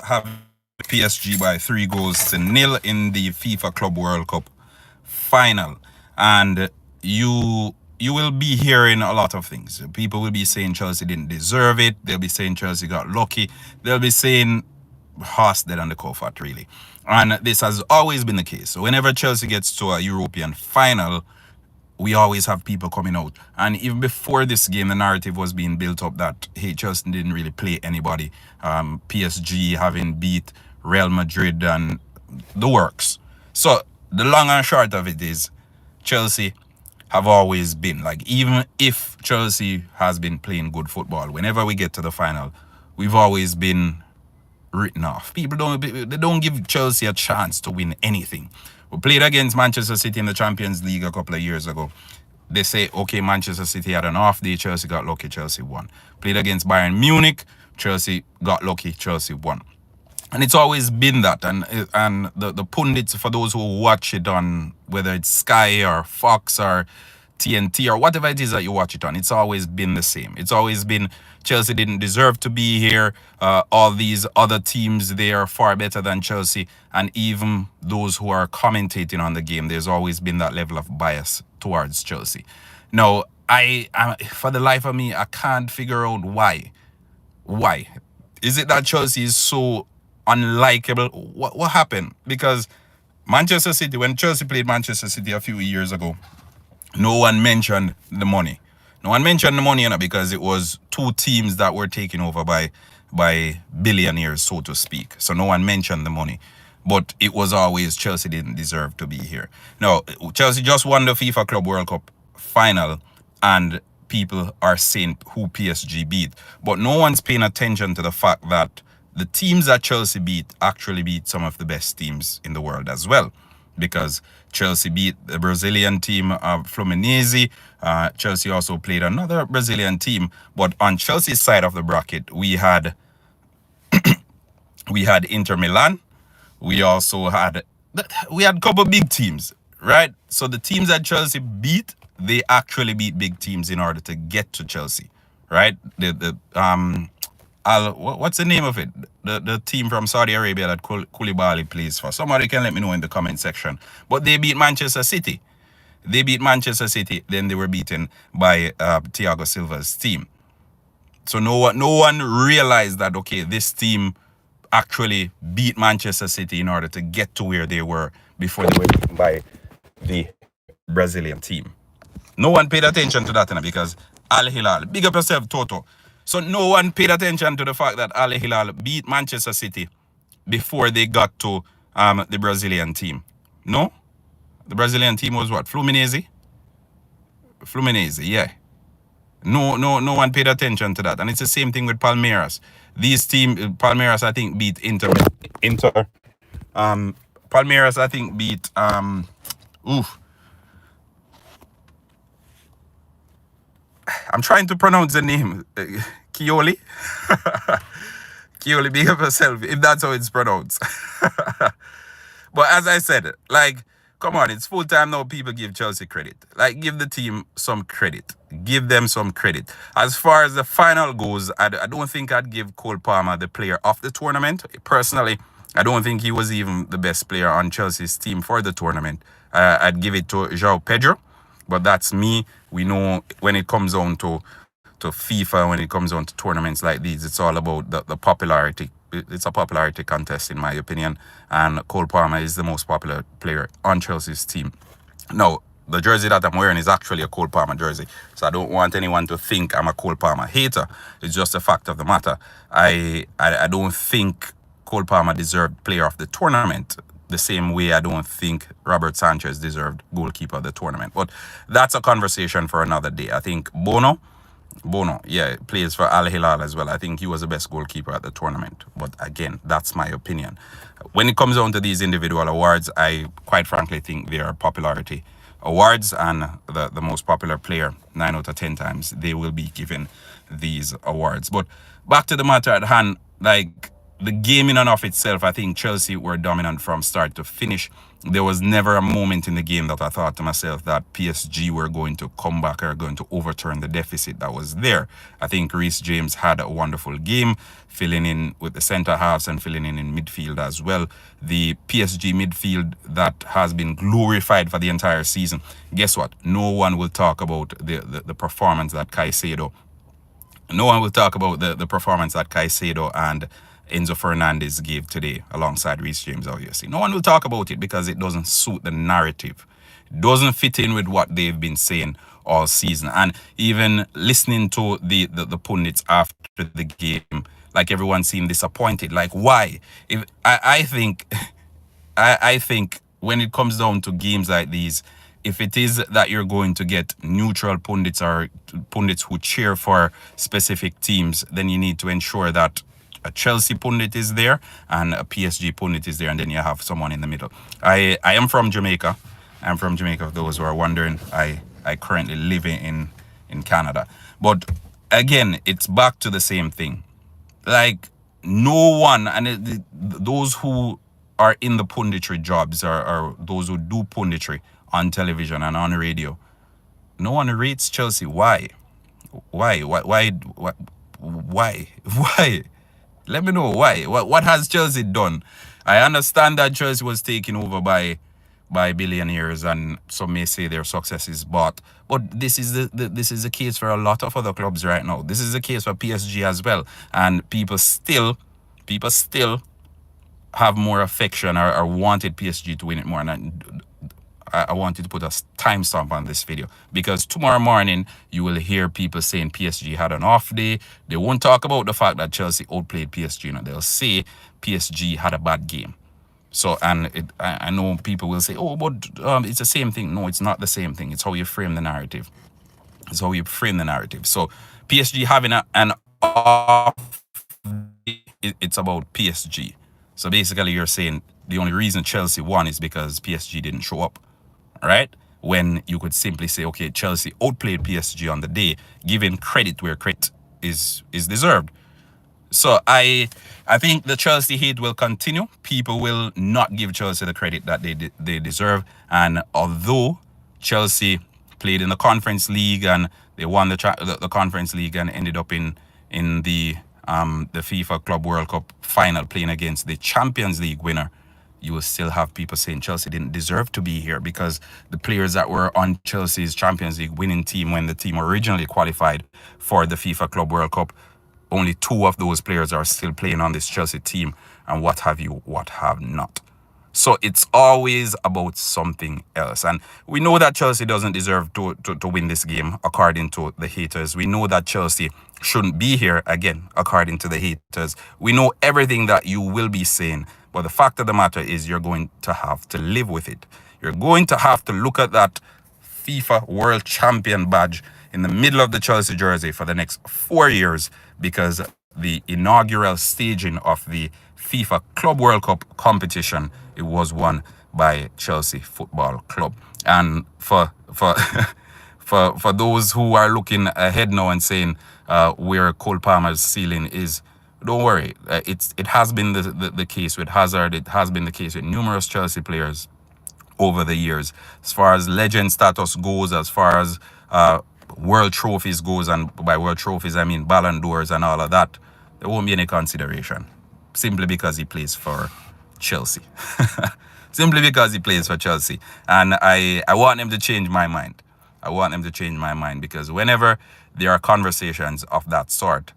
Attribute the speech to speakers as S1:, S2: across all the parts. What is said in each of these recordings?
S1: have PSG by 3 goals to nil in the FIFA Club World Cup final, and you will be hearing a lot of things. People will be saying Chelsea didn't deserve it. They'll be saying Chelsea got lucky. They'll be saying horse dead on the comfort, really. And this has always been the case. So whenever Chelsea gets to a European final, we always have people coming out. And even before this game, the narrative was being built up that, hey, Chelsea didn't really play anybody. PSG having beat Real Madrid and the works. So the long and short of it is, Chelsea have always been, like, even if Chelsea has been playing good football, whenever we get to the final, we've always been written off. They don't give Chelsea a chance to win anything. We played against Manchester City in the Champions League a couple of years ago. They say, okay, Manchester City had an off day, Chelsea got lucky, Chelsea won. Played against Bayern Munich, Chelsea got lucky, Chelsea won. And it's always been that. And the pundits, for those who watch it on, whether it's Sky or Fox or TNT or whatever it is that you watch it on, it's always been the same. It's always been Chelsea didn't deserve to be here. All these other teams, they are far better than Chelsea. And even those who are commentating on the game, there's always been that level of bias towards Chelsea. Now, I for the life of me, I can't figure out why. Why? Is it that Chelsea is so unlikable? What happened? Because Manchester City, when Chelsea played Manchester City a few years ago, no one mentioned the money. No one mentioned the money, because it was two teams that were taken over by billionaires, so to speak. So no one mentioned the money. But it was always Chelsea didn't deserve to be here. Now, Chelsea just won the FIFA Club World Cup final, and people are saying who PSG beat. But no one's paying attention to the fact that the teams that Chelsea beat actually beat some of the best teams in the world as well. Because Chelsea beat the Brazilian team of Fluminense. Chelsea also played another Brazilian team. But on Chelsea's side of the bracket, we had Inter Milan. We also had a couple big teams, right? So the teams that Chelsea beat, they actually beat big teams in order to get to Chelsea, right? What's the name of it? The team from Saudi Arabia that Koulibaly plays for. Somebody can let me know in the comment section. But they beat Manchester City. Then they were beaten by Thiago Silva's team. So no one realized that, okay, this team actually beat Manchester City in order to get to where they were before they were beaten by the Brazilian team. No one paid attention to that, because Al Hilal, big up yourself, Toto. So no one paid attention to the fact that Al Hilal beat Manchester City before they got to the Brazilian team. No? The Brazilian team was what? Fluminense, yeah. No one paid attention to that. And it's the same thing with Palmeiras. Palmeiras, I think, beat Inter. Palmeiras, I think, beat I'm trying to pronounce the name. Kioli. Kioli, big up yourself, if that's how it's pronounced. But as I said, like, come on, it's full time now. People give Chelsea credit. Like, give the team some credit. Give them some credit. As far as the final goes, I don't think I'd give Cole Palmer the player of the tournament. Personally, I don't think he was even the best player on Chelsea's team for the tournament. I'd give it to João Pedro. But that's me. We know when it comes down to FIFA, when it comes down to tournaments like these, it's all about the popularity. It's a popularity contest, in my opinion. And Cole Palmer is the most popular player on Chelsea's team. Now, the jersey that I'm wearing is actually a Cole Palmer jersey. So I don't want anyone to think I'm a Cole Palmer hater. It's just a fact of the matter. I don't think Cole Palmer deserved player of the tournament. The same way I don't think Robert Sanchez deserved goalkeeper of the tournament. But that's a conversation for another day. I think Bono, yeah, plays for Al Hilal as well. I think he was the best goalkeeper at the tournament. But again, that's my opinion. When it comes down to these individual awards, I quite frankly think they are popularity awards, and the most popular player, 9 out of 10 times, they will be given these awards. But back to the matter at hand, like, the game in and of itself, I think Chelsea were dominant from start to finish. There was never a moment in the game that I thought to myself that PSG were going to come back or going to overturn the deficit that was there. I think Reece James had a wonderful game, filling in with the centre halves and filling in midfield as well. The PSG midfield that has been glorified for the entire season. Guess what? No one will talk about the performance that Caicedo no one will talk about the performance that Caicedo and Enzo Fernandez gave today alongside Reece James, obviously. No one will talk about it because it doesn't suit the narrative. It doesn't fit in with what they've been saying all season. And even listening to the pundits after the game, like everyone seemed disappointed. Like, why? If I think I think when it comes down to games like these, if it is that you're going to get neutral pundits or pundits who cheer for specific teams, then you need to ensure that a Chelsea pundit is there and a PSG pundit is there, and then you have someone in the middle. I am from Jamaica. I'm from Jamaica, for those who are wondering. I currently live in Canada. But again, it's back to the same thing. Like, no one, and those who are in the punditry jobs or those who do punditry on television and on radio, no one rates Chelsea. Why? Why? Why? Why? Let me know why. What has Chelsea done? I understand that Chelsea was taken over by billionaires, and some may say their success is bought. But this is the case for a lot of other clubs right now. This is the case for PSG as well. And people still have more affection or wanted PSG to win it more. And I wanted to put a timestamp on this video because tomorrow morning you will hear people saying PSG had an off day. They won't talk about the fact that Chelsea outplayed PSG. They'll say PSG had a bad game. So, and I know people will say, oh, but it's the same thing. No, it's not the same thing. It's how you frame the narrative. It's how you frame the narrative. So PSG having an off day, it's about PSG. So basically you're saying the only reason Chelsea won is because PSG didn't show up, right? When you could simply say, okay, Chelsea outplayed PSG on the day, giving credit where credit is deserved. So I think the Chelsea hate will continue. People will not give Chelsea the credit that they deserve. And although Chelsea played in the Conference League and they won the Conference League and ended up in the FIFA Club World Cup final playing against the Champions League winner, you will still have people saying Chelsea didn't deserve to be here because the players that were on Chelsea's Champions League winning team when the team originally qualified for the FIFA Club World Cup, only 2 of those players are still playing on this Chelsea team, and what have not. So it's always about something else. And we know that Chelsea doesn't deserve to win this game, according to the haters. We know that Chelsea shouldn't be here, again, according to the haters. We know everything that you will be saying. But the fact of the matter is you're going to have to live with it. You're going to have to look at that FIFA World Champion badge in the middle of the Chelsea jersey for the next 4 years because the inaugural staging of the FIFA Club World Cup competition, it was won by Chelsea Football Club. And for for those who are looking ahead now and saying where Cole Palmer's ceiling is, don't worry. It has been the case with Hazard. It has been the case with numerous Chelsea players over the years. As far as legend status goes, as far as world trophies goes, and by world trophies I mean Ballon d'Ors and all of that, there won't be any consideration simply because he plays for Chelsea. Simply because he plays for Chelsea. And I want him to change my mind. I want him to change my mind because whenever there are conversations of that sort,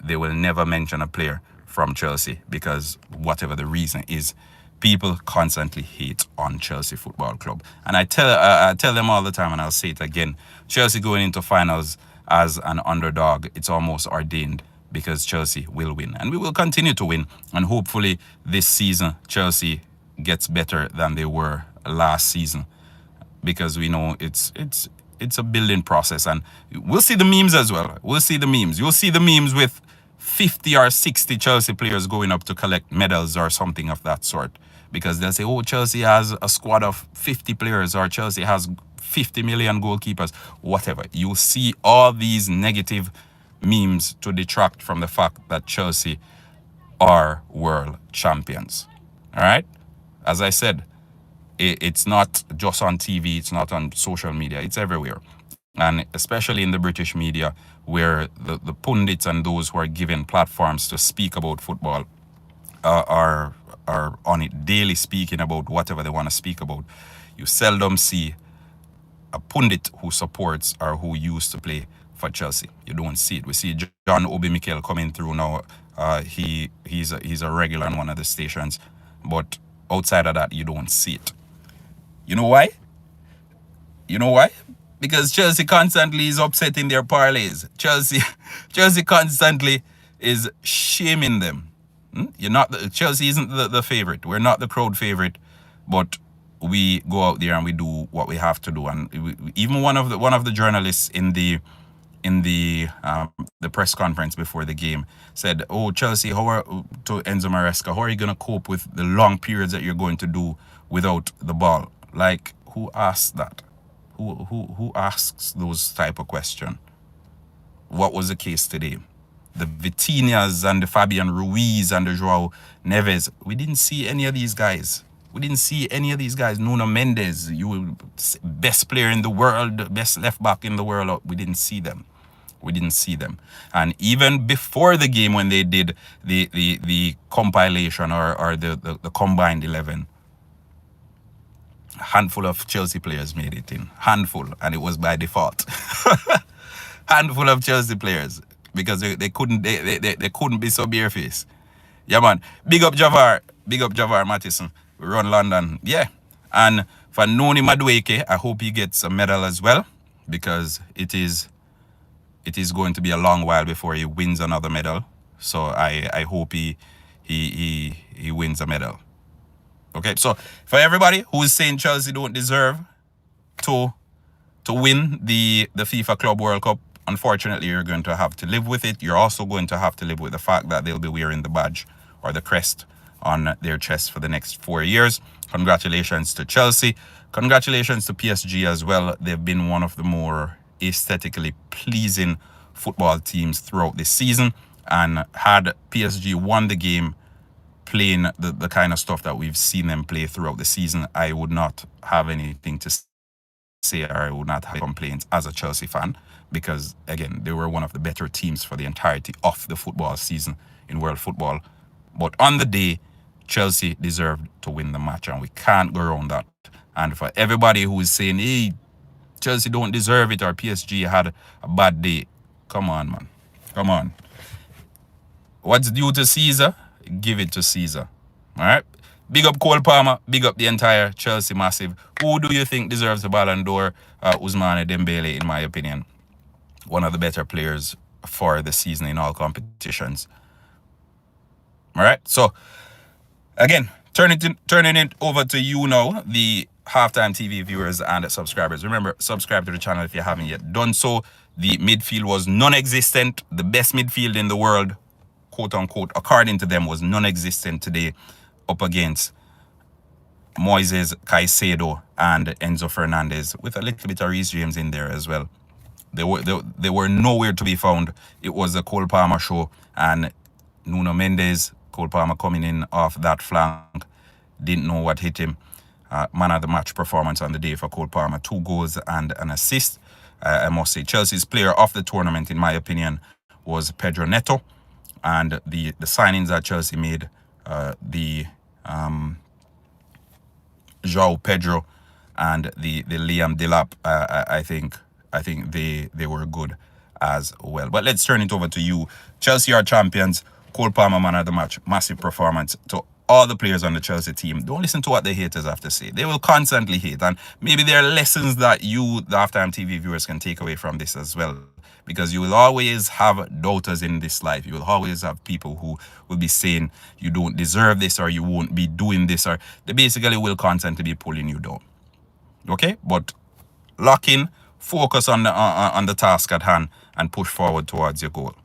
S1: they will never mention a player from Chelsea because whatever the reason is, people constantly hate on Chelsea Football Club. And I tell them all the time, and I'll say it again, Chelsea going into finals as an underdog, it's almost ordained because Chelsea will win. And we will continue to win. And hopefully this season, Chelsea gets better than they were last season because we know it's a building process. And we'll see the memes as well. We'll see the memes. You'll see the memes with 50 or 60 Chelsea players going up to collect medals or something of that sort. Because they'll say, oh, Chelsea has a squad of 50 players or Chelsea has 50 million goalkeepers, whatever. You'll see all these negative memes to detract from the fact that Chelsea are world champions. All right? As I said, it's not just on TV, it's not on social media, it's everywhere. And especially in the British media, where the pundits and those who are given platforms to speak about football are on it daily, speaking about whatever they want to speak about. You seldom see a pundit who supports or who used to play for Chelsea. You don't see it. We see John Obi Mikel coming through now. He's a regular on one of the stations, but outside of that, you don't see it. You know why? You know why? Because Chelsea constantly is upsetting their parlays. Chelsea constantly is shaming them. You're not Chelsea isn't the favorite. We're not the crowd favorite, but we go out there and we do what we have to do. And even one of the journalists in the press conference before the game said, "Oh, Chelsea, to Enzo Maresca, how are you gonna cope with the long periods that you're going to do without the ball?" Like, who asked that? Who asks those type of question? What was the case today? The Vitinhas and the Fabian Ruiz and the Joao Neves. We didn't see any of these guys. We didn't see any of these guys. Nuno Mendes, you best player in the world, best left back in the world. We didn't see them. We didn't see them. And even before the game, when they did the compilation or the combined 11, a handful of Chelsea players made it in. Handful, and it was by default. Handful of Chelsea players, because they couldn't be so barefaced. Yeah, man. Big up Javar Mattison. We run London. Yeah. And for Noni Madueke, I hope he gets a medal as well, because it is going to be a long while before he wins another medal. So I hope he wins a medal. Okay, so for everybody who's saying Chelsea don't deserve to win the FIFA Club World Cup, unfortunately, you're going to have to live with it. You're also going to have to live with the fact that they'll be wearing the badge or the crest on their chest for the next 4 years. Congratulations to Chelsea. Congratulations to PSG as well. They've been one of the more aesthetically pleasing football teams throughout this season. And had PSG won the game playing the kind of stuff that we've seen them play throughout the season, I would not have anything to say, or I would not have complaints as a Chelsea fan, because again, they were one of the better teams for the entirety of the football season in world football. But on the day, Chelsea deserved to win the match, and we can't go around that. And for everybody who is saying, "Hey, Chelsea don't deserve it," or PSG had a bad day, come on, man. Come on. What's due to Caesar, give it to Caesar. All right? Big up Cole Palmer. Big up the entire Chelsea massive. Who do you think deserves the Ballon d'Or? Ousmane Dembele, in my opinion. One of the better players for the season in all competitions. All right? So, again, turning it over to you now, the Halftime TV viewers and subscribers. Remember, subscribe to the channel if you haven't yet done so. The midfield was non-existent. The best midfield in the world, quote unquote, according to them, was non-existent today, up against Moises Caicedo and Enzo Fernandez, with a little bit of Reece James in there as well. They were nowhere to be found. It was a Cole Palmer show, and Nuno Mendes, Cole Palmer coming in off that flank, didn't know what hit him. Man of the match performance on the day for Cole Palmer, 2 goals and an assist. I must say, Chelsea's player of the tournament, in my opinion, was Pedro Neto. And the signings that Chelsea made, João Pedro and the Liam Delap, I think they were good as well. But let's turn it over to you. Chelsea are champions. Cole Palmer, man of the match. Massive performance. To all the players on the Chelsea team, don't listen to what the haters have to say. They will constantly hate. And maybe there are lessons that you, the Halftime TV viewers, can take away from this as well. Because you will always have doubters in this life. You will always have people who will be saying you don't deserve this, or you won't be doing this, or they basically will constantly be pulling you down. Okay? But lock in, focus on the task at hand, and push forward towards your goal,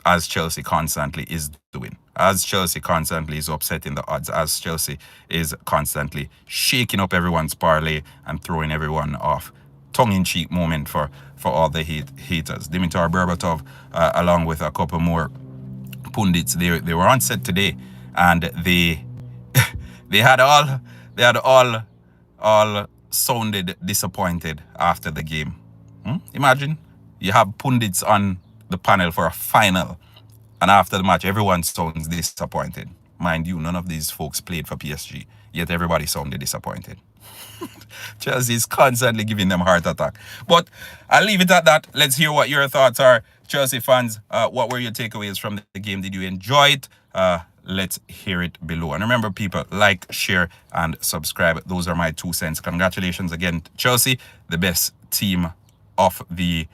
S1: as Chelsea constantly is doing. As Chelsea constantly is upsetting the odds. As Chelsea is constantly shaking up everyone's parlay and throwing everyone off. Tongue-in-cheek moment for all the haters. Dimitar Berbatov, along with a couple more pundits, they were on set today, and they they had all sounded disappointed after the game. Imagine you have pundits on the panel for a final, and after the match, everyone sounds disappointed. Mind you, none of these folks played for PSG, yet everybody sounded disappointed. Chelsea is constantly giving them heart attack. But I'll leave it at that. Let's hear what your thoughts are, Chelsea fans. What were your takeaways from the game? Did you enjoy it? Let's hear it below. And remember, people, like, share, and subscribe. Those are my 2 cents. Congratulations again, Chelsea, the best team of the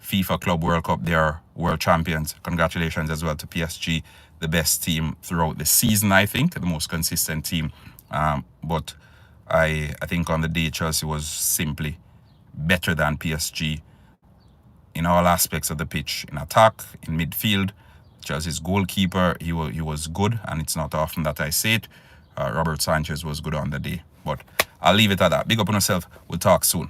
S1: FIFA Club World Cup. They are world champions. Congratulations as well to PSG, the best team throughout the season, I think, the most consistent team. But I think on the day, Chelsea was simply better than PSG in all aspects of the pitch, in attack, in midfield. Chelsea's goalkeeper, he was good, and it's not often that I say it. Robert Sanchez was good on the day. But I'll leave it at that. Big up on yourself. We'll talk soon.